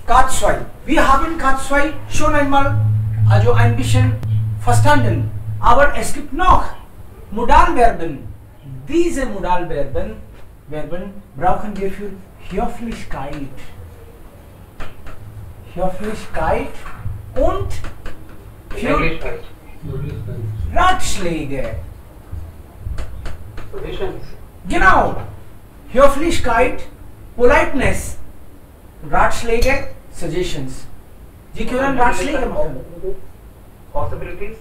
Grad 2. Wir haben Grad 2 schon einmal, also ein bisschen verstanden. Aber es gibt noch Modalverben. Diese Modalverben brauchen wir für Höflichkeit. Höflichkeit und für Ratschläge. Genau. Höflichkeit, Politeness, Ratschläge, Suggestions. Sie können Ratschläge machen. Possibilities?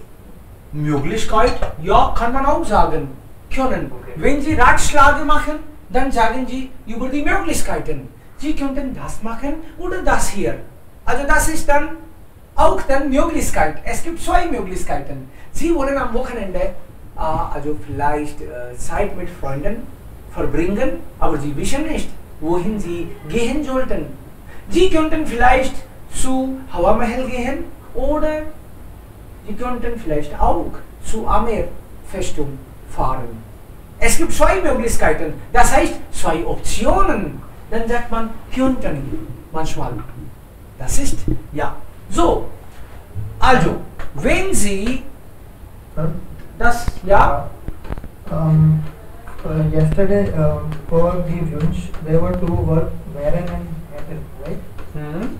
Möglichkeit, ja, kann man auch sagen. Können. Okay. Wenn Sie Ratschläge machen, dann sagen Sie über die Möglichkeiten. Sie könnten das machen oder das hier. Also das ist dann auch dann Möglichkeit. Es gibt zwei Möglichkeiten. Sie wollen am Wochenende also vielleicht Zeit mit Freunden verbringen, aber Sie wissen nicht, wohin Sie gehen sollten. Sie könnten vielleicht zu Hawa Mahal gehen oder Sie könnten vielleicht auch zu Amer Festung fahren. Es gibt zwei Möglichkeiten, das heißt zwei Optionen. Dann sagt man könnten manchmal. Das ist ja. So, also, wenn Sie das, ja? Yesterday, for the Wunsch, there were two verbs, wären and hätten, right? And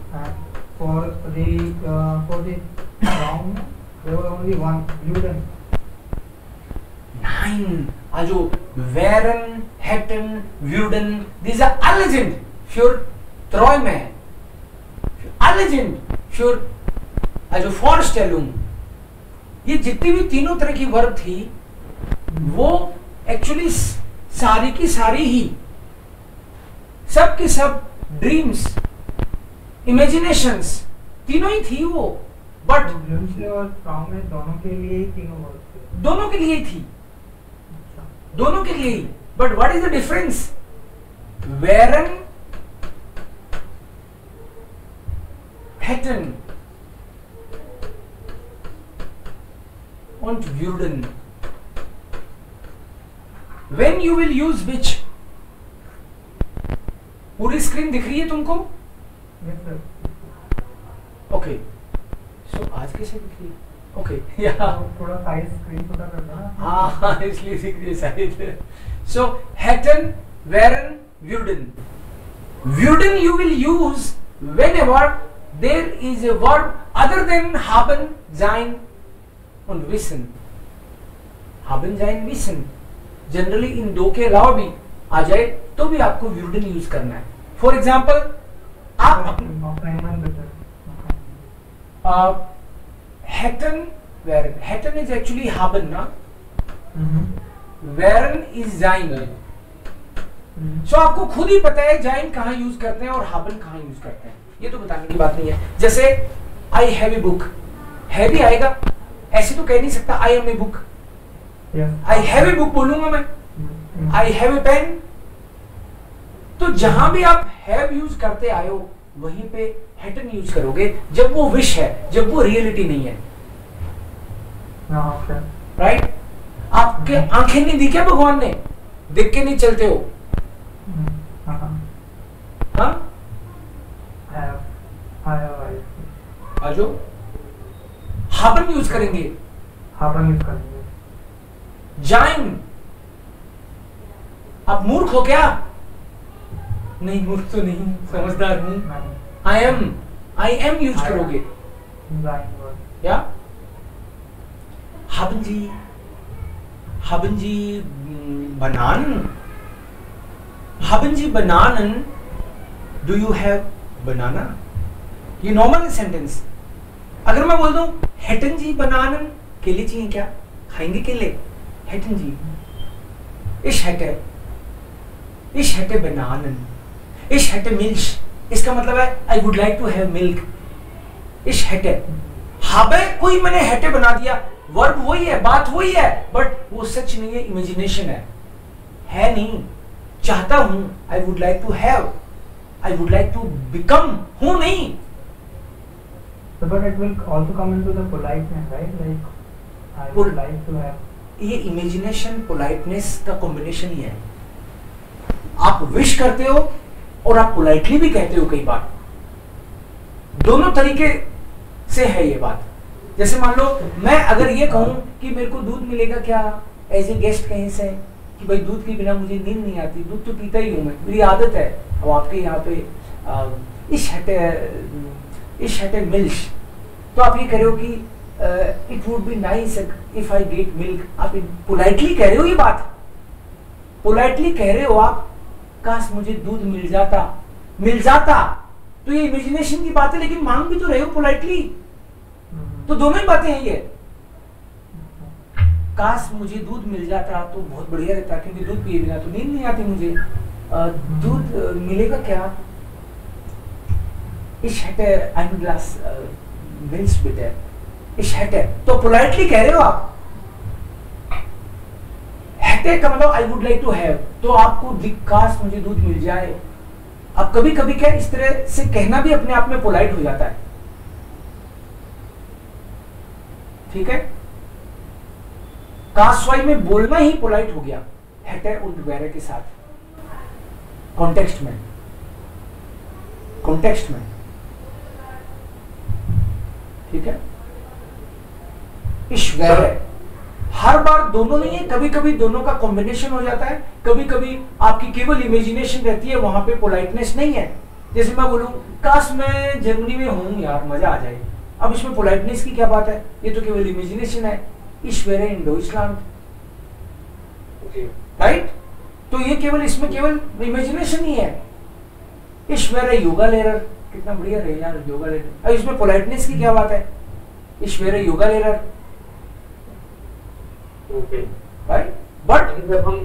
for the Raum, there were only one, würden. Nein, also wären, hätten, würden, diese alle sind für Träume. alle sind für also Vorstellung. ये जितनी भी तीनों तरह की verb थी वो actually सारी की सारी ही सब की सब ड्रीम्स इमेजिनेशंस तीनों ही थी वो बट और फ्रॉम में दोनों के लिए ही तीनों वर्ब थे दोनों के लिए ही थी दोनों के लिए ही but what is the difference वेरन hätten und würden. When you will use which? पूरी स्क्रीन दिख रही है तुमको? Yes, sir. ओके सो आज कैसे दिख रही है? ओके या थोड़ा साइज स्क्रीन छोटा कर देना हाँ इसलिए दिख रही है size. So hätten, wären, würden. Würden you will use whenever there is a verb other than haben, sein und wissen. Haben, sein, wissen. Generally in दो के अलावा भी आ जाए तो भी आपको würden यूज करना है. फॉर एग्जाम्पल आप hätten, wären. Hätten is actually haben ना. wären is sein. सो आपको खुद ही पता है जाइन कहाँ यूज करते हैं और haben कहाँ यूज करते हैं. ये तो बताने की बात नहीं है. जैसे आई हैव ए बुक है भी आएगा ऐसे तो कह नहीं सकता I am a book. I have a book बोलूंगा मैं. I have a pen. तो जहां भी आप हैव यूज करते आए हो वहीं पे हैटन यूज करोगे जब वो विश है जब वो रियलिटी नहीं है. राइट आपके आंखें नहीं दी क्या भगवान ने? देख के नहीं चलते हो. हाँ आजो haben यूज करेंगे. जाइन आप मूर्ख हो क्या? नहीं मूर्ख तो नहीं समझदार हूं. आई एम यूज करोगे या haben Sie Bananen? Haben Sie Bananen? Do you have banana? ये नॉर्मल सेंटेंस. अगर मैं बोल दूं hätten Sie Bananen, केले चाहिए क्या? खाएंगे केले? hätten Sie. Ich hätte Bananen. Ich hätte Milch. इसका मतलब है I would like to have milk. Ich hätte. habe कोई मैंने hätte बना दिया. वर्ब वही है बात वही है बट वो सच नहीं है इमेजिनेशन है नहीं. चाहता हूं I would like to have. I would like to become. हूं नहीं. But it will also come into the politeness, right? Like I would like to have. ये इमेजिनेशन पोलाइटनेस का कॉम्बिनेशन ही है. आप विश करते हो और आप पोलाइटली भी कहते हो कई बार. दोनों तरीके से है ये बात। जैसे मान लो मैं अगर ये कहूं कि मेरे को दूध मिलेगा क्या एज ए गेस्ट कहीं से, कि भाई दूध के बिना मुझे नींद नहीं आती, दूध तो पीता ही हूं मैं, मेरी आदत है। अब आपके यहाँ पे इश हटे मिल्क, तो आप ये कह रहे हो कि it would be nice if I get milk. आप पोलाइटली कह रहे हो, ये बात पोलाइटली कह रहे हो आप, काश मुझे दूध मिल जाता। तो ये इमेजिनेशन की बात है, लेकिन मांग भी तो रहे हो पोलाइटली। तो दोनों ही बातें हैं ये। काश मुझे दूध मिल जाता तो बहुत बढ़िया रहता, क्योंकि दूध पिए बिना तो नींद नहीं आती मुझे। दूध मिलेगा क्या? Ich hätte ein Glas Milch bitte. Ich hätte, तो पोलाइटली कह रहे हो आप। हैटे का मतलब I would like to have, तो आपको काश मुझे दूध मिल जाए। अब कभी कभी क्या इस तरह से कहना भी अपने आप में पोलाइट हो जाता है, ठीक है। काशवाई में बोलना ही पोलाइट हो गया हैटे und wäre के साथ, कॉन्टेक्स्ट में, ठीक है। इश wäre हर बार दोनों नहीं है, कभी कभी दोनों का कॉम्बिनेशन हो जाता है, कभी कभी आपकी केवल इमेजिनेशन रहती है, वहां पे पोलाइटनेस नहीं है। जैसे मैं बोलूं काश मैं जर्मनी में हूं यार, मजा आ जाए। अब इसमें पोलाइटनेस की क्या बात है, ये तो केवल इमेजिनेशन है। इश wäre in Deutschland, राइट, तो ये केवल इसमें केवल इमेजिनेशन ही है। इश wäre योगा लेरर, कितना बढ़िया रहे यार योगा लेरर। अब इसमें पोलाइटनेस की क्या बात है, इश wäre yoga Lerer, right. But जब हम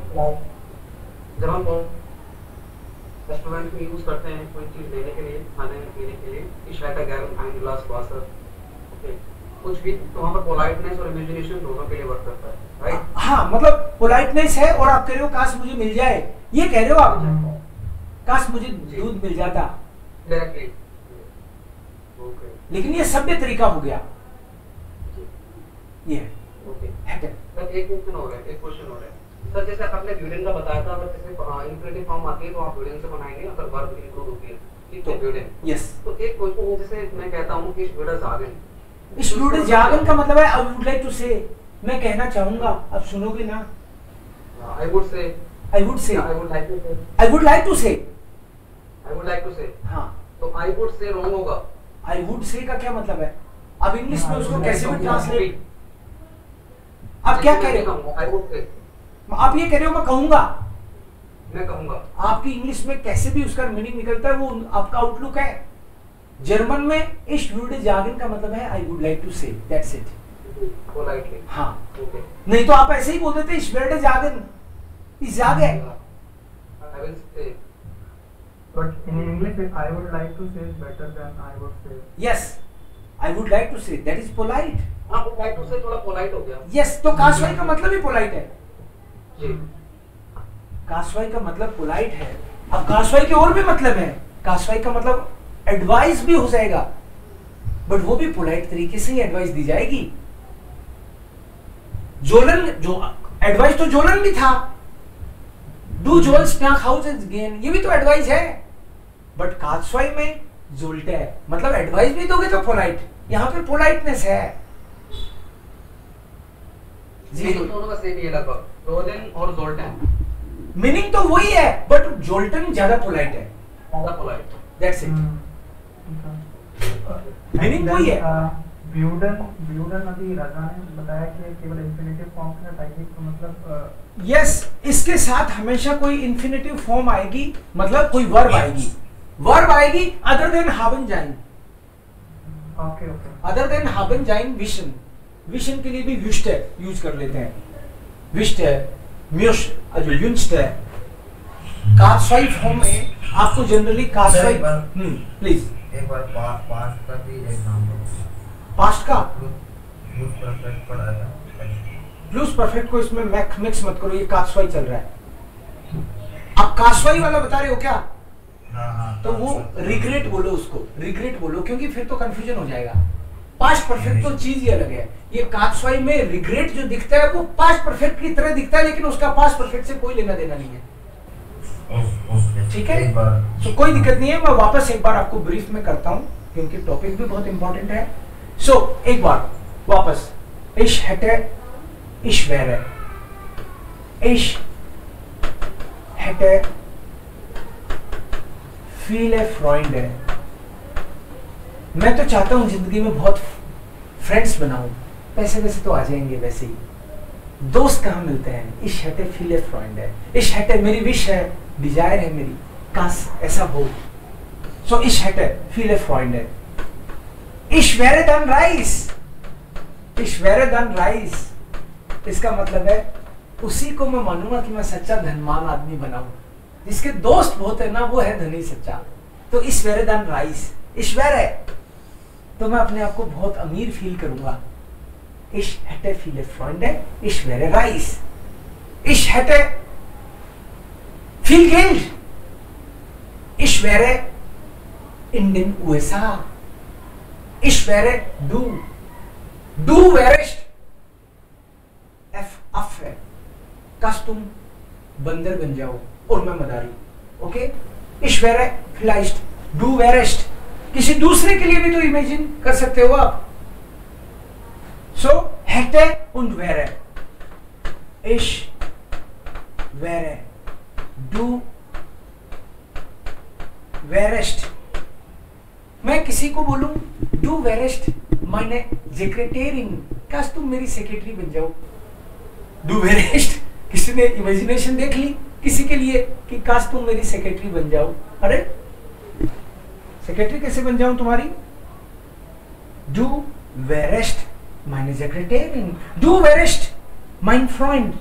रेस्टोरेंट में यूज करते हैं कोई चीज लेने के लिए, खाने पीने के लिए, इश hätte gern ein Glas Wasser, कुछ भी, तो वहाँ पर पोलाइटनेस और इमेजिनेशन दोनों के लिए वर्क करता है, राइट। हाँ, मतलब पोलाइटनेस है और आप कह रहे हो काश मुझे मिल जाए, ये कह रहे हो आप, काश मुझे दूध मिल जाता डायरेक्टली। लेकिन ये सभ्य तरीका हो गया, ये है। सर एक क्वेश्चन हो रहा है सर, जैसे आपने ब्यूडेन का बताया था, अगर जैसे इन्फिनिटिव फॉर्म आती है तो आप ब्यूडेन से बनाएंगे, अगर वर्ब इंक्लूड होती है, ठीक है, ब्यूडेन। यस। तो एक क्वेश्चन है, जैसे मैं कहता हूं कि ब्यूडेन जागन, इस ब्यूडेन जागन का मतलब है आई वुड लाइक टू से, मैं कहना चाहूंगा, अब सुनोगे ना। I would say, I would say, I would like to से, आई वुड लाइक टू से, आई वुड लाइक टू से। हां, तो आई वुड से रॉन्ग होगा। आई वुड से का क्या मतलब है? अब इंग्लिश में उसको कैसे भी ट्रांसलेट, आप क्या कह रहे हो? आई वुड से, आप ये कह रहे हो मैं कहूंगा, मैं कहूंगा। आपकी इंग्लिश में कैसे भी उसका मीनिंग निकलता है, वो आपका आउटलुक है। जर्मन में इश würde sagen का मतलब है आई वुड लाइक टू से, दैट्स इट, पोलाइटली। हाँ, ओके। नहीं तो आप ऐसे ही बोल देते इश würde sagen, इस जागे। I will say, But in English, I would like to say is better than I would say. Yes, I would like to say, that is polite. हाँ, पोलाइट टू से थोड़ा polite हो गया। Yes, तो काशवाई का मतलब ही polite है। जी, काशवाई का मतलब पोलाइट है। अब काशवाई के और भी मतलब है, काशवाई का मतलब एडवाइस भी हो जाएगा, बट वो भी पोलाइट तरीके से ही एडवाइस दी जाएगी। जोलन, जो एडवाइस तो जोलन भी था, डू जोल्स nach Hause gehen, ये भी तो एडवाइस है, बट काशवाई में जोल्टे है, मतलब एडवाइस भी दोगे तो पोलाइट, यहाँ पे पोलाइटनेस है। जी, दोनों का सेम ही है लगभग, रोलन और जोल्टन। मीनिंग तो वही है, बट जोल्टन ज्यादा पोलाइट है, ज्यादा पोलाइट, दैट्स इट। मीनिंग वही है। ब्यूडन अभी राजा ने बताया कि केवल इंफिनिटिव फॉर्म का टाइप, तो मतलब यस, इसके साथ हमेशा कोई इंफिनिटिव फॉर्म आएगी, मतलब कोई वर्ब आएगी, वर्ब आएगी other than haben sein। Okay okay, other than haben sein विशन, विशन के लिए भी wünscht यूज कर लेते हैं, wünscht म्यूश, जो wünscht काशवाई फॉर्म में आपको जनरली काशवाई, प्लीज एक बार पास्ट का भी एग्जांपल, पास्ट का प्लूस परफेक्ट पढ़ा था। प्लूस परफेक्ट को इसमें मिक्स मत करो, ये काशवाई चल रहा है। आप काशवाई वाला बता रहे हो क्या? हाँ, तो वो रिग्रेट बोलो, उसको रिग्रेट बोलो, क्योंकि फिर तो कंफ्यूजन हो जाएगा। पास्ट परफेक्ट तो चीज ही अलग है, ये काशवाई में रिग्रेट जो दिखता है वो पास्ट परफेक्ट की तरह दिखता है, लेकिन उसका पास्ट परफेक्ट से कोई लेना देना नहीं है, ठीक है। तो कोई दिक्कत नहीं है, मैं वापस एक बार आपको ब्रीफ में करता हूँ, क्योंकि टॉपिक भी बहुत इंपॉर्टेंट है। सो एक बार वापस, इश hätte, इश wäre, इश hätte viele Freunde। मैं तो चाहता हूं जिंदगी में बहुत फ्रेंड्स बनाऊं, पैसे वैसे तो आ जाएंगे वैसे ही, दोस्त कहाँ मिलते हैं। इश hätte viele Freunde, इश hätte मेरी विश है, डिजायर है मेरी, काश ऐसा हो। सो इश hätte viele Freunde। इश wäre dann reich, इश wäre dann reich, इसका मतलब है उसी को मैं मानूंगा कि मैं सच्चा धनवान आदमी बनाऊं। जिसके दोस्त बहुत है ना, वो है धनी सच्चा। तो इश wäre dann reich, इश wäre, तो मैं अपने आप को बहुत अमीर फील करूंगा। Ich hätte viele Freunde, ich wäre reich। Ich hätte viel Geld, ich wäre in den USA। Ich wäre du, du wärst Affe, काश तुम बंदर बन जाओ और मैं मदारी। Okay, ich wäre vielleicht, du wärst, किसी दूसरे के लिए भी तो इमेजिन कर सकते हो आप। So hätte und wäre, ich wäre, du wärst। मैं किसी को बोलूं du wärst meine Sekretärin, काश तुम मेरी सेक्रेटरी बन जाओ। du wärst, किसी ने इमेजिनेशन देख ली किसी के लिए कि काश तुम मेरी सेक्रेटरी बन जाओ। अरे सेक्रेटरी कैसे बन जाऊं तुम्हारी? du wärst meine Sekretärin, du wärst mein Freund,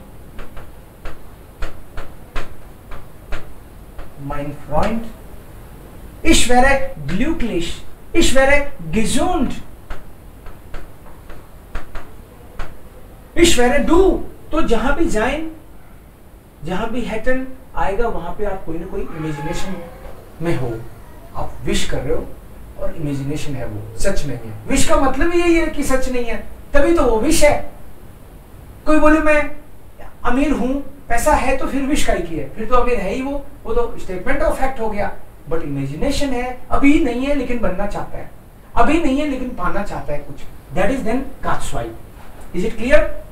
mein Freund। Ich wäre glücklich, ich wäre gesund, ich wäre du। तो जहां भी जाएं, जहां भी हैटन आएगा वहां पे आप कोई ना कोई इमेजिनेशन में हो, आप विश कर रहे हो और इमेजिनेशन है, वो सच नहीं है। विश का मतलब यही है कि सच नहीं है, तभी तो वो विश है। कोई बोले मैं अमीर हूं, पैसा है, तो फिर विश का ही है, फिर तो अमीर है ही वो तो स्टेटमेंट ऑफ फैक्ट हो गया। बट इमेजिनेशन है, अभी नहीं है लेकिन बनना चाहता है, अभी नहीं है लेकिन पाना चाहता है कुछ, दैट इज देन काचवाई। Is it clear?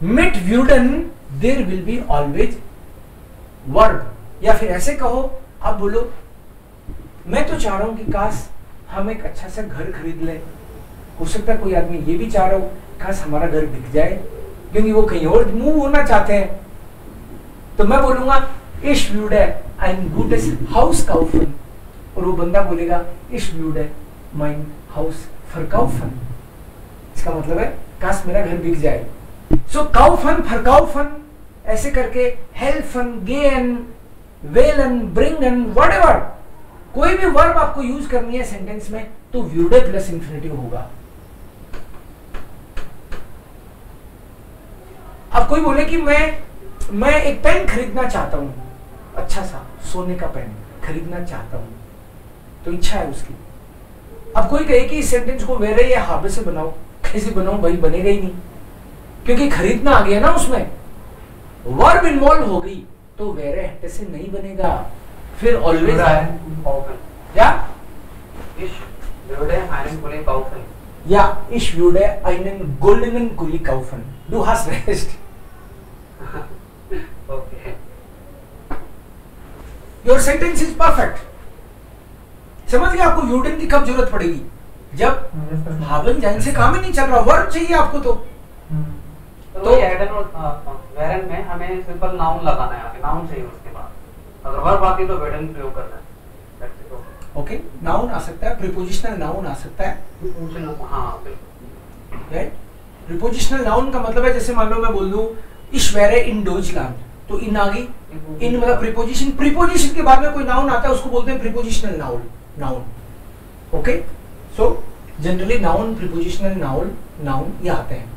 मिट व्यूडन there will be always verb, या फिर ऐसे कहो, आप बोलो मैं तो चाह रहा हूं कि काश हम एक अच्छा सा घर खरीद लें। हो सकता है कोई आदमी ये भी चाह रहा हो काश हमारा घर बिक जाए, क्योंकि वो कहीं और मूव होना चाहते हैं। तो मैं बोलूंगा ich würde ein gutes Haus kaufen, और वो बंदा बोलेगा ich würde mein Haus verkaufen। इसका मतलब है काश मेरा घर बिक जाए। सो kaufen, verkaufen ऐसे करके helfen, gehen, wählen, bringen, whatever, कोई भी वर्ब आपको यूज करनी है सेंटेंस में तो würde प्लस इंफिनिटिव होगा। अब कोई बोले कि मैं एक पेन खरीदना चाहता हूं, अच्छा सा सोने का पेन खरीदना चाहता हूं, तो इच्छा है उसकी। अब कोई कहे कि इस सेंटेंस को वेरे या हाबे से बनाओ, कैसे बनाऊं भाई, बनेगा ही नहीं, क्योंकि खरीदना आ गया ना, उसमें वर्ब इन्वॉल्व हो गई, तो वेरे हटे से नहीं बनेगा। फिर ऑलवेज या Ich würde einen Pulli kaufen। Ja, ich würde einen goldenen Pulli kaufen। Du hast recht। Okay। Your sentence is perfect। समझ गए आपको यूडन की कब जरूरत पड़ेगी? जब हावन जाइन से काम ही नहीं चल रहा, वर्ब चाहिए आपको। तो एडन और वेरन में हमें सिंपल नाउन लगाना है, नाउन चाहिए उसके बाद। अगर वर्ब आती तो वेरन प्रयोग करना है। ओके, नाउन आ सकता है, प्रीपोजिशनल नाउन आ सकता है। हाँ, राइट। प्रीपोजिशनल नाउन का मतलब है जैसे मान लो मैं बोल दूं ich wäre in Deutschland, तो इन आ गई, इन मतलब प्रीपोजिशन। प्रीपोजिशन के बाद में कोई नाउन आता है उसको बोलते हैं prepositional noun. Noun okay. So generally noun, prepositional noun ये आते हैं।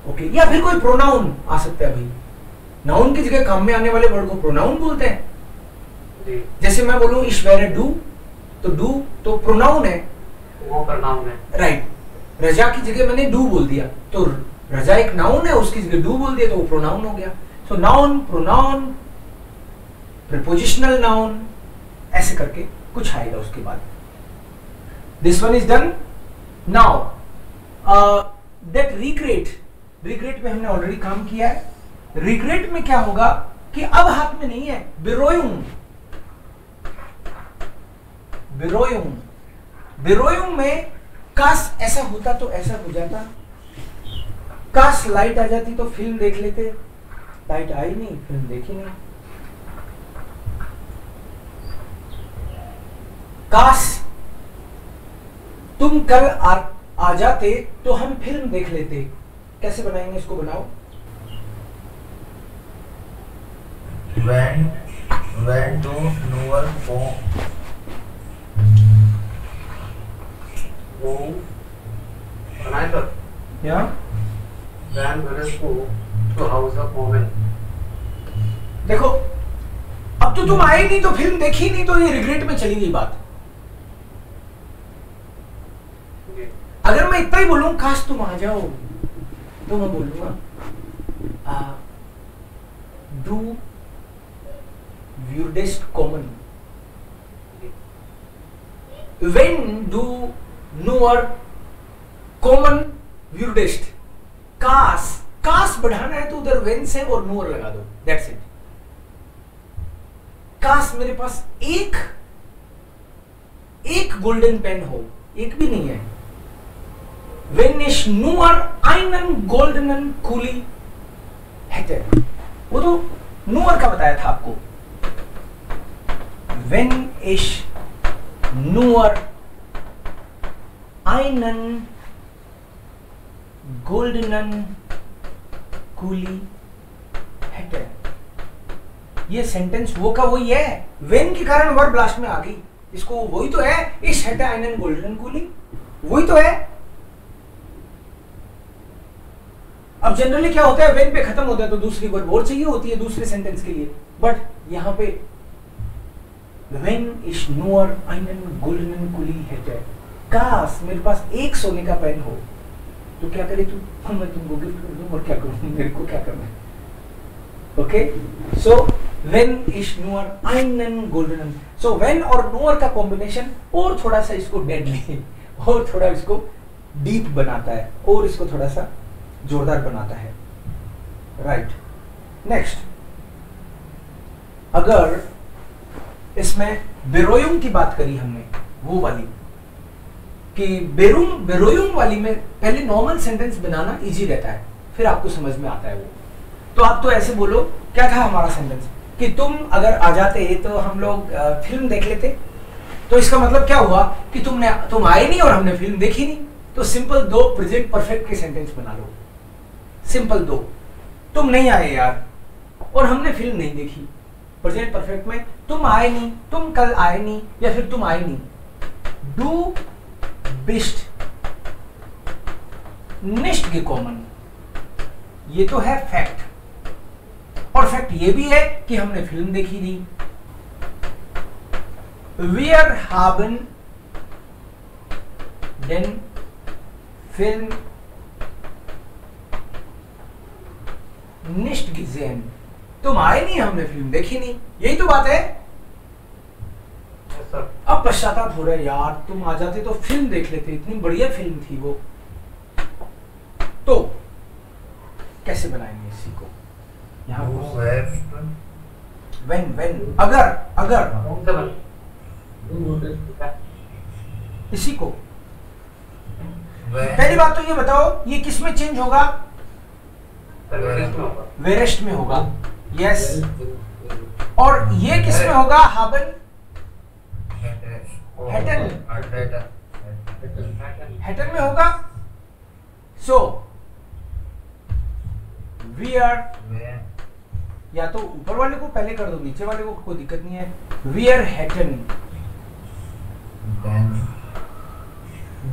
ओके, या फिर कोई प्रोनाउन आ सकता है भाई, नाउन की जगह काम में आने वाले वर्ड को प्रोनाउन बोलते हैं। जैसे मैं बोलूं ich wäre du, तो डू तो प्रोनाउन है, वो प्रोनाउन है, राइट। रजा की जगह मैंने डू बोल दिया, तो रजा एक नाउन है, उसकी जगह डू बोल दिया तो वो प्रोनाउन हो गया। सो नाउन, प्रोनाउन, प्रीपोजिशनल नाउन, ऐसे करके कुछ आएगा उसके बाद। This one is done. Now that regret, regret में हमने ऑलरेडी काम किया है। रिग्रेट में क्या होगा कि अब हाथ में नहीं है, बिरोयूं, बिरोयूं, बिरोयूं में काश ऐसा होता तो ऐसा हो जाता, काश लाइट आ जाती तो फिल्म देख लेते, लाइट आई नहीं, फिल्म देखी नहीं। काश तुम कल आ जाते तो हम फिल्म देख लेते। कैसे बनाएंगे इसको, बनाओ। when do Noel go बनाए सर। या When Ganesh go to house of woman। देखो, अब तो तुम आए नहीं तो फिल्म देखी नहीं, तो ये रिग्रेट में चली गई बात। अगर मैं इतना ही बोलूं काश तुम आ जाओ, तो मैं बोलूंगा do weirdest common, when do newer common weirdest। काश, काश बढ़ाना है तो उधर when से और newer लगा दो, that's it। काश मेरे पास एक गोल्डन पेन हो, एक भी नहीं है। Wenn ich nur einen goldenen Kuli hätte, वो तो nur का बताया था आपको। Wenn ich nur einen goldenen Kuli hätte, ये सेंटेंस वो का वही है। when के कारण वर्ब लास्ट में आ गई, इसको वही तो है। ich hätte einen goldenen Kuli, वही तो है। अब जनरली क्या होता है, when पे खत्म होता है तो दूसरी वर्ब और चाहिए होती है दूसरे सेंटेंस के लिए, बट यहां पे when ich nur einen goldenen Kuli hätte, काश मेरे पास एक सोने का पेन हो, तो क्या करे तू, मैं तुमको गिफ्ट कर दूं और क्या करूं, मेरे को क्या करना है। Okay, so when ich nur einen goldenen, so when और nur का कॉम्बिनेशन और थोड़ा सा इसको डेडली और थोड़ा इसको डीप बनाता है और इसको थोड़ा सा जोरदार बनाता है। राइट, नेक्स्ट, अगर इसमें बेरोयुम की बात करी हमने, वो वाली कि बेरोयुम वाली में पहले नॉर्मल सेंटेंस बनाना इजी रहता है, फिर आपको समझ में आता है वो। तो आप तो ऐसे बोलो, क्या था हमारा सेंटेंस कि तुम अगर आ जाते तो हम लोग फिल्म देख लेते। तो इसका मतलब क्या हुआ कि तुम आए नहीं और हमने फिल्म देखी नहीं। तो सिंपल दो प्रेजेंट परफेक्ट के सेंटेंस बना लो। सिंपल दो, तुम नहीं आए यार और हमने फिल्म नहीं देखी। प्रेजेंट परफेक्ट में तुम आए नहीं, तुम कल आए नहीं, या फिर तुम आए नहीं। डू बिस्ट निस्ट gekommen, ये तो है फैक्ट, और फैक्ट ये भी है कि हमने फिल्म देखी नहीं। Wir haben den Film nicht gesehen, तुम आए नहीं, हमने फिल्म देखी नहीं, यही तो बात है। अब पश्चाताप हो रहा है, यार तुम आ जाते तो फिल्म देख लेते, इतनी बढ़िया फिल्म थी वो। तो कैसे बनाएंगे इसी को, यहाँ when अगर इसी को, पहली बात तो ये बताओ ये किस में चेंज होगा? वेरेस्ट में होगा, यस। और ये किस में होगा? हाबन हैटन में होगा। सो वी आर, या तो ऊपर वाले को पहले कर दो, नीचे वाले को कोई दिक्कत नहीं है। वी आर हैटन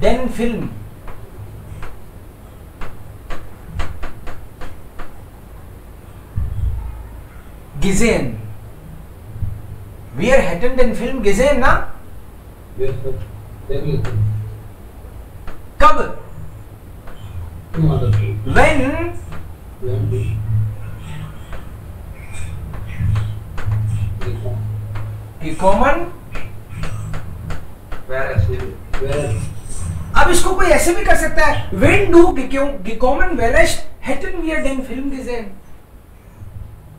देन फिल्म gesehen, wir hätten den Film gesehen, ना? कब? When gekommen अब इसको कोई ऐसे भी कर सकता है, Wenn du gekommen wärst, hätten wir den Film gesehen।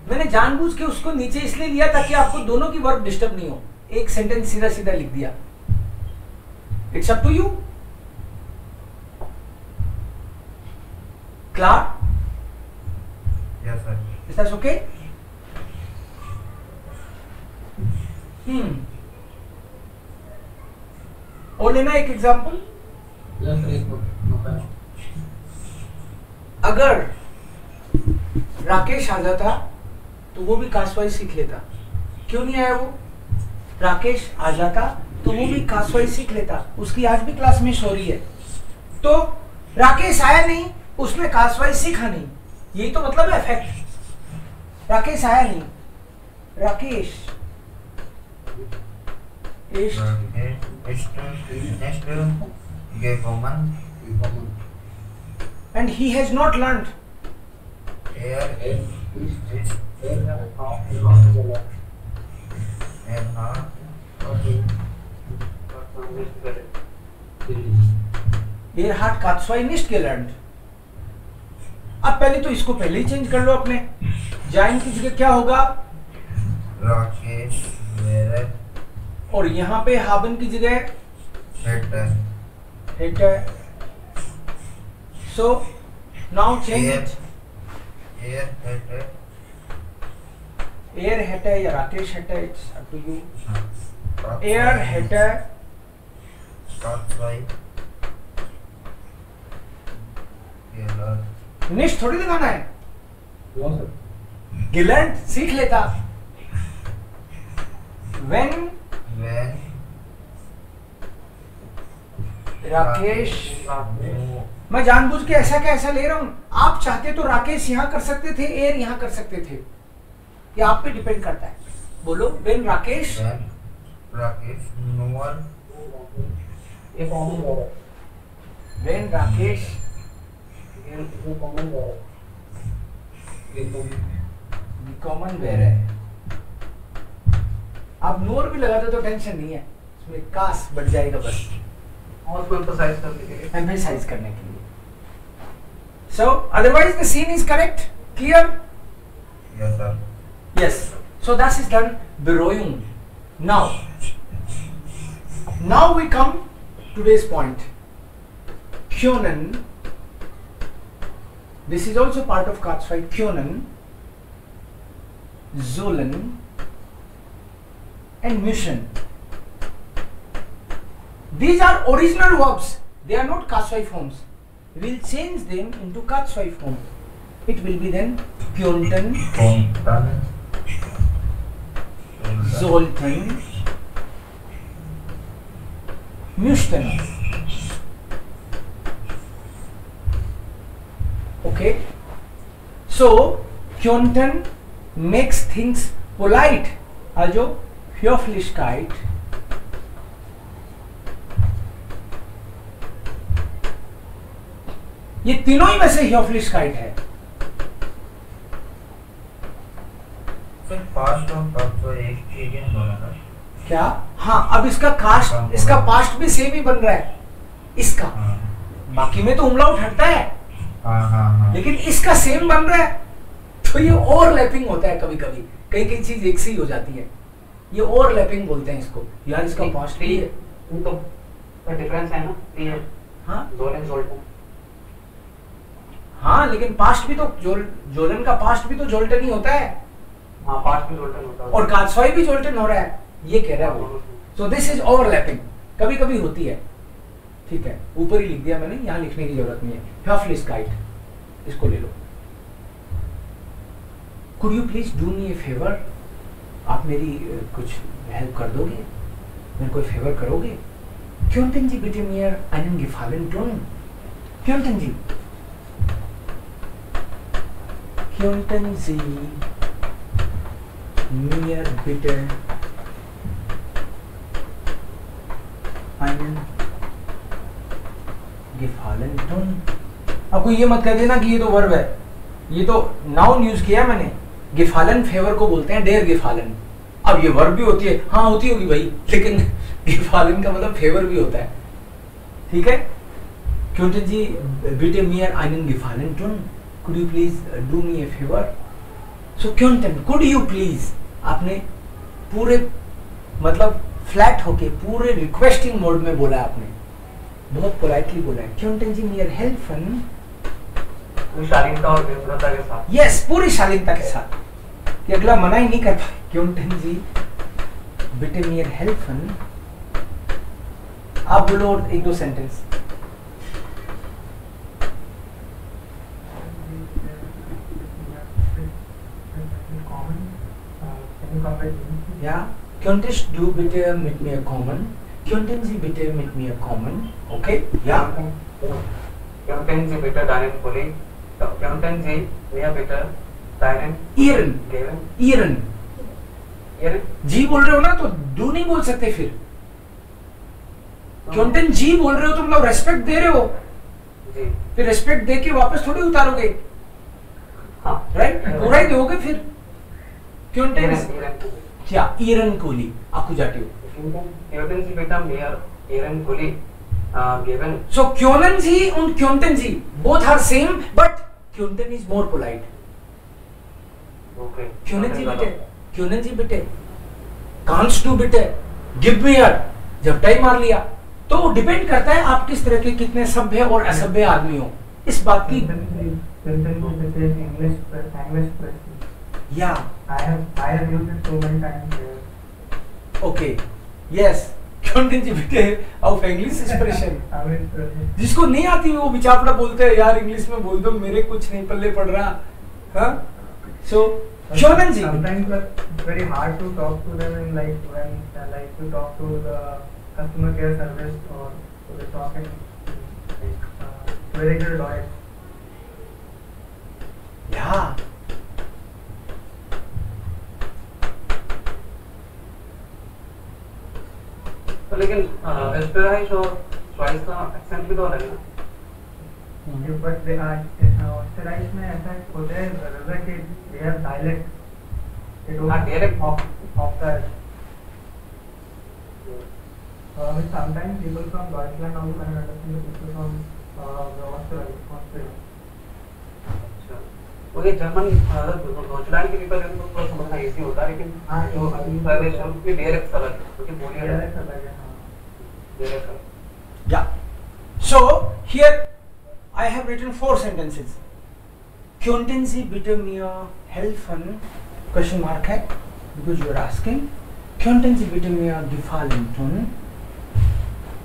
मैंने जानबूझ के उसको नीचे इसलिए लिया ताकि आपको दोनों की वर्ब डिस्टर्ब नहीं हो, एक सेंटेंस सीधा सीधा लिख दिया। It's up to you. Clear? Yes, sir. Is that okay? और लेना एक एग्जांपल। अगर राकेश आ जाता तो वो भी कासवाई सीख लेता। क्यों नहीं आया वो? राकेश आ जाता तो वो भी कासवाई सीख लेता। उसकी आज भी क्लास मिस हो रही है। तो राकेश आया नहीं, उसने कासवाई सीखा नहीं, यही तो मतलब है फैक्ट। राकेश आया नहीं, Rakesh and he has not learned। Erhard Katzwei nicht gelernt। अब पहले तो इसको पहले ही चेंज कर लो अपने। जाइन की जगह क्या होगा? राकेश wäre। और यहाँ पे haben की जगह hätte। So now change it। Er hätte या Rakesh hätte, it's up to you। Er hätte निश थोड़ी लगाना है, गिलर्ड सीख लेता। When राकेश, मैं जानबूझ के ऐसा क्या ऐसा ले रहा हूं। आप चाहते तो राकेश यहां कर सकते थे, एर यहां कर सकते थे, ये आप पे डिपेंड करता है। बोलो when Rakesh when Rakesh common where है। आप नोर भी लगाते तो टेंशन नहीं है, इसमें कास बढ़ जाएगा बस, और उसको एम्फसाइज करने के लिए, एम्फसाइज करने के लिए। So otherwise the scene is correct. Clear? Yes, sir. Yes. So that is done Beroyung. Now we come to today's point. Kyonen. This is also part of Katzwei. Kyonen, Sollen, and müssen. These are original verbs. They are not Katzwei forms. We will change them into Katzwei form. It will be then Kyonten, Sollten, müssten. Okay. So Kyonten makes things polite. Also Höflichkeit. ये तीनों ही में से Höflichkeit है। Past और cast एक चीज है दोनों का। क्या? हाँ, अब इसका कास्ट, इसका पास्ट भी सेम ही बन रहा है इसका। बाकी में तो उमलाउट हटता है। हाँ। लेकिन इसका सेम बन रहा है, तो ये ओवरलैपिंग होता है कभी कभी। कई चीज एक सी हो जाती है, ये ओवरलैपिंग बोलते हैं इसको। यार इसका पास्ट भी है, तो डिफरेंस है ना। हाँ जोलन जोल्टन। हाँ, लेकिन पास्ट भी तो जोलन का पास्ट भी तो जोल्टन ही होता है। हाँ, पास्ट भी जोल्टन होता है और कात्सवाई भी जोल्टन हो रहा है, ये कह रहा है वो। सो दिस इज ओवरलैपिंग, कभी कभी होती है। ठीक है, ऊपर ही लिख दिया मैंने, यहाँ लिखने की जरूरत नहीं है। Höflichkeit, इसको ले लो। Could you please do me a favor? आप मेरी कुछ हेल्प कर दोगे, मेरे को फेवर करोगे? Könnten Sie bitte mir einen Gefallen tun? Könnten Sie? Könnten Sie mir bitte einen Gefallen tun? आपको ये मत कह देना कि ये तो वर्ब है, ये तो नाउन यूज किया मैंने। गिफालन फेवर को बोलते हैं डेर गिफालन। अब ये वर्ब भी होती है, हाँ होती होगी भाई, लेकिन gefallen का मतलब फेवर भी होता है, ठीक है। Könnten Sie bitte mir einen Gefallen tun? Could you please do me a favor? So könnten, could you please, आपने पूरे मतलब फ्लैट होके पूरे रिक्वेस्टिंग मोड में बोला आपने, बहुत पोलाइटली बोला है। Könnten Sie mir helfen? पूरी शालीनता और विनम्रता के साथ। यस, पूरी शालीनता के साथ कि अगला मना ही नहीं कर पाए। Könnten Sie bitte mir helfen? आप बोलो और एक दो sentence. Ja, könntest du bitte mit mir kommen? Könnten Sie bitte mit mir kommen? Okay? Ja. Könnten Sie bitte deinen Kollegen, könnten Sie mir bitte deinen Ihren. geben? Ihren. Ihren? जी बोल रहे हो ना तो डू नहीं बोल सकते फिर। Könnten जी बोल रहे हो तो मतलब रेस्पेक्ट दे रहे हो, जी। फिर रेस्पेक्ट दे के वापस थोड़ी उतारोगे, हाँ। राइट? पूरा ही दोगे फिर। Könnten Ihren. क्या Ihren Kollegen Akkusativ. Könnten Sie bitte mir Ihren Kollegen geben? So können Sie und könnten Sie both are same, but könnten is more polite. Okay. Können Sie bitte? Können Sie bitte? Kannst du bitte? Give me a जब time मार लिया तो depend करता है आप किस तरह के कितने सभ्य और असभ्य आदमी हो इस बात की। या I have used it so many times. Okay yes Könnten Sie bitte auf English expression, जिसको नहीं आती वो बेचारा बोलते हैं यार इंग्लिश में बोल दो, मेरे कुछ नहीं पल्ले पड़ रहा। हाँ, so Könnten Sie? Sometimes it's very hard to talk to them in like when like to talk to the customer care service or to the talk in like very good Deutsch. Yeah. तो लेकिन एस्पेराइज और choice का accent भी तो अलग है ना। But they are Österreich में ऐसा होता है rather कि they have dialect. They don't dialect of the sometimes people from Deutschland also can understand the people from Austria. अच्छा, वो ये जर्मन डॉचलैंड के पीपल को थोड़ा समझना इजी होता है, लेकिन जो अदर शब्द की डायरेक्ट अलग है, क्योंकि बोलियां Dialect अलग है, हाँ. डायरेक्ट अलग। Yeah. So here I have written 4 sentences. Könnten Sie bitte mir helfen? Question mark है because you are asking. Könnten Sie bitte mir Gefallen tun?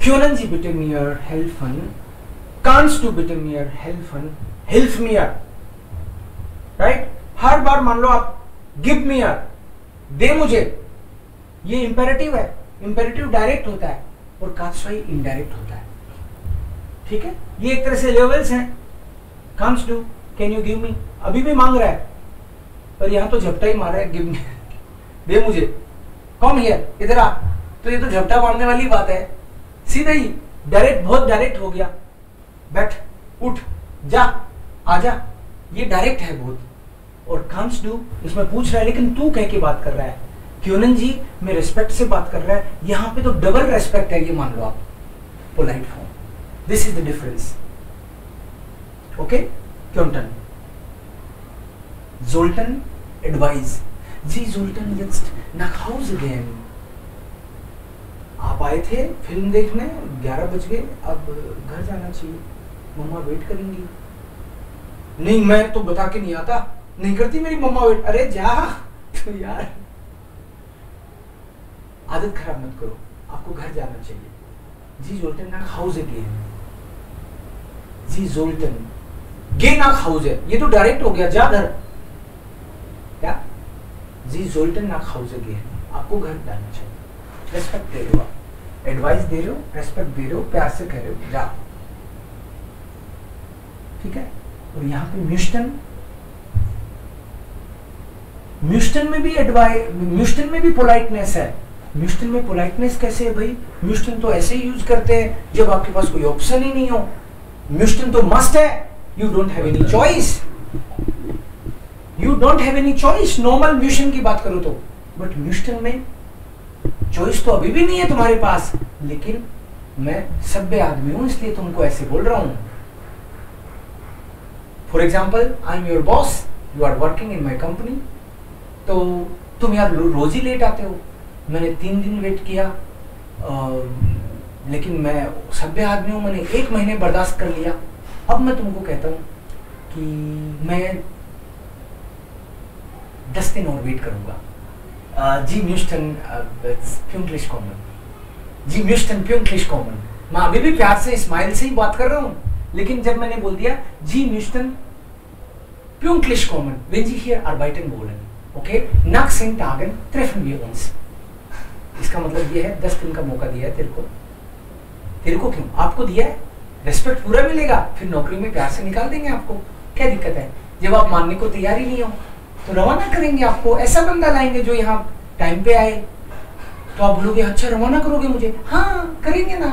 Können Sie bitte mir helfen? Kannst du bitte mir helfen? Hilf mir. Right? हर बार मान लो आप give me a, दे मुझे, ये imperative है। imperative direct होता है और कास्वाई indirect होता है, ठीक है। ये एक तरह से लेवल्स हैं। Canst du, can you give me, अभी भी मांग रहा है पर यहाँ तो झपटा ही मारा है, give me, दे मुझे, come here, इधर आ। तो ये तो झपटा मारने वाली बात है, सीधा ही डायरेक्ट, बहुत डायरेक्ट हो गया। बैठ, उठ, जा, आजा, ये डायरेक्ट है बहुत। और canst du इसमें पूछ रहा है लेकिन तू कह के बात कर रहा है। Können जी में रेस्पेक्ट से बात कर रहा है, यहाँ पे तो डबल रेस्पेक्ट है, ये मान लो आप, polite form. This is the difference. Okay, Könnten. Sollten advise. Sie sollten jetzt nach Hause gehen. आप आए थे फिल्म देखने, 11 बज गए, अब घर जाना चाहिए, मम्मा वेट करेंगी। नहीं मैं तो बता के नहीं आता, नहीं करती मेरी मम्मा वेट। अरे जा तो यार, आदत खराब मत करो, आपको घर जाना चाहिए। Sie sollten nach Hause gehen. Sie sollten gehen nach Hause, ये तो डायरेक्ट हो गया, जा घर। क्या? Sie sollten nach Hause gehen, आपको घर जाना चाहिए। रेस्पेक्ट दे रहे हो आप, एडवाइस दे रहे हो, रेस्पेक्ट दे रहे हो, प्यार से कह रहे हो, जा। ठीक है। और यहाँ पे म्यूस्टन में भी एडवाइस, म्यूस्टन में भी पोलाइटनेस है। म्यूस्टन में पोलाइटनेस कैसे है भाई? म्यूस्टन तो ऐसे ही यूज करते हैं जब आपके पास कोई ऑप्शन ही नहीं हो। म्यूस्टन तो मस्ट है, you don't have any choice, you don't have any choice. Normal म्यूस्टन की बात करो तो, बट म्यूस्टन में चॉइस तो अभी भी नहीं है तुम्हारे पास, लेकिन मैं सभ्य आदमी हूं इसलिए तुमको ऐसे बोल रहा हूं। For example, I am your boss, you are working in my company, तो तुम यार रोज ही लेट आते हो, मैंने 3 दिन वेट किया, लेकिन मैं सभ्य आदमी हूं, मैंने 1 महीने बर्दाश्त कर लिया। अब मैं तुमको कहता हूं कि मैं 10 दिन और वेट करूंगा। जी म्यूस्टन प्यूंक्लिश कॉमन, जी म्यूस्टन प्यूंक्लिश कॉमन। मैं अभी भी प्यार से स्माइल से ही बात कर रहा हूं, लेकिन जब मैंने बोल दिया जी म्यूस्टन प्यूंक्लिश common, wenn Sie hier arbeiten wollen, okay, nach 10 Tagen treffen wir uns। इसका मतलब ये है 10 दिन का मौका दिया है तेरे को। तेरे को क्यों? आपको दिया है, रेस्पेक्ट पूरा मिलेगा, फिर नौकरी में प्यार से निकाल देंगे आपको, क्या दिक्कत है? जब आप मानने को तैयार ही नहीं हो तो रवाना करेंगे आपको। ऐसा बंदा लाएंगे जो यहाँ टाइम पे आए, तो आप बोलोगे अच्छा रवाना करोगे मुझे? हाँ करेंगे ना।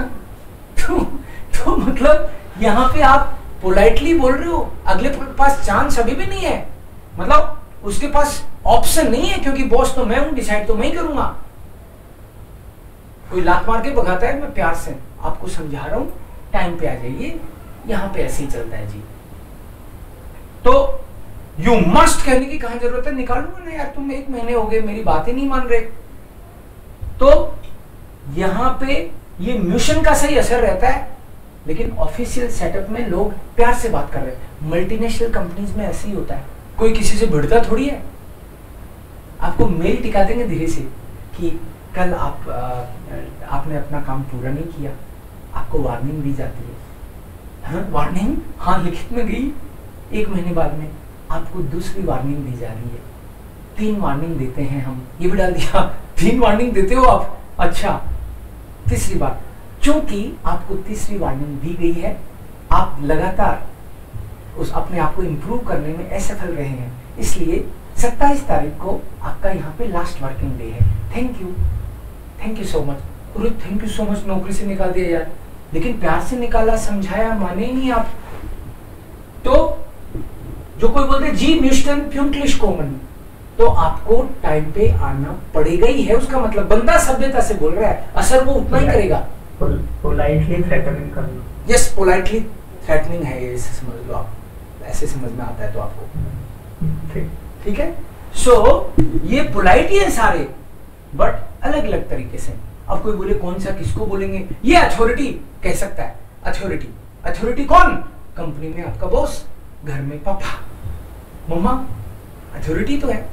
तो मतलब यहाँ पे आप पोलाइटली बोल रहे हो, अगले के पास चांस अभी भी नहीं है, मतलब उसके पास ऑप्शन नहीं है, क्योंकि बॉस तो मैं हूं, डिसाइड तो मैं ही करूंगा। कोई लात मार के भगाता है, मैं प्यार से आपको समझा रहा हूं टाइम पे आ जाइए, यहाँ पे ऐसे ही चलता है जी। तो यू मस्ट कहने की कहां जरूरत है, निकालूंगा ना यार, तुम 1 महीने हो गए मेरी बात ही नहीं मान रहे। तो यहां पे ये मिशन का सही असर रहता है, लेकिन ऑफिशियल सेटअप में लोग प्यार से बात कर रहे हैं। मल्टीनेशनल कंपनीज में ऐसे ही होता है, कोई किसी से भिड़ता थोड़ी है। आपको मेल टिका देंगे धीरे से कि कल आपने अपना काम पूरा नहीं किया, आपको वार्निंग दी जाती है। हाँ वार्निंग, हाँ लिखित में गई, 1 महीने बाद में आपको दूसरी वार्निंग दी जा रही है। 3 वार्निंग देते हैं हम, ये भी डाल दिया 3 वार्निंग देते हो आप, अच्छा तीसरी बार, क्योंकि आपको तीसरी वार्निंग दी गई है, आप लगातार उस अपने आप को इंप्रूव करने में असफल रहे हैं, इसलिए 27 तारीख को आपका यहाँ पे लास्ट वर्किंग डे है। Thank you so much. अरे थैंक यू सो मच, नौकरी से निकाल दिया यार, लेकिन प्यार से निकाला, समझाया, माने नहीं आप। तो जो कोई बोलते जी म्यूस्टन प्यूंक्लिश कॉमन, तो आपको टाइम पे आना पड़ेगा ही है, उसका मतलब बंदा सभ्यता से बोल रहा है, असर वो उतना ही करेगा। पोलाइटली थ्रेटनिंग करना, यस पोलाइटली थ्रेटनिंग है, ये समझ लो आप, ऐसे समझ में आता है तो आपको ठीक है। सो ये पोलाइट ही है सारे, बट अलग अलग तरीके से। अब कोई बोले कौन सा किसको बोलेंगे, ये अथॉरिटी कह सकता है। अथॉरिटी कौन? कंपनी में आपका बॉस, घर में पापा मम्मा, अथॉरिटी तो है।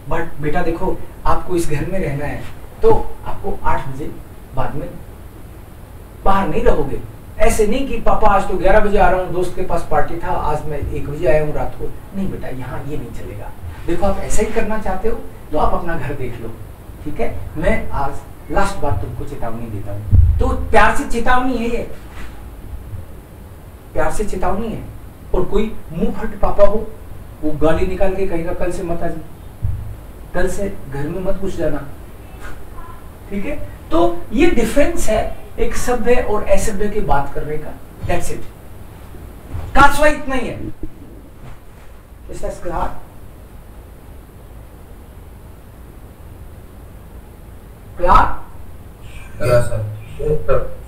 बट बेटा देखो, आपको इस घर में रहना है तो आपको 8 बजे बाद में बाहर नहीं रहोगे। ऐसे नहीं कि पापा आज तो 11 बजे आ रहा हूँ, दोस्त के पास पार्टी था, आज मैं 1 बजे आया हूँ रात को। नहीं बेटा, यहाँ ये नहीं चलेगा। देखो आप ऐसा ही करना चाहते हो तो आप अपना घर देख लो, ठीक है। मैं आज लास्ट बार तुमको चेतावनी देता हूँ, तो प्यार से चेतावनी है, ये प्यार से चेतावनी है। और कोई मुंह फट पापा हो, वो गाली निकाल के कहेगा कल से मत आ जाना, कल से घर में मत घुस जाना, ठीक है। तो ये डिफरेंस है एक सभ्य और असभ्य की बात करने का। दैट्स इट, काचवा इतना ही है। प्यार यस सर।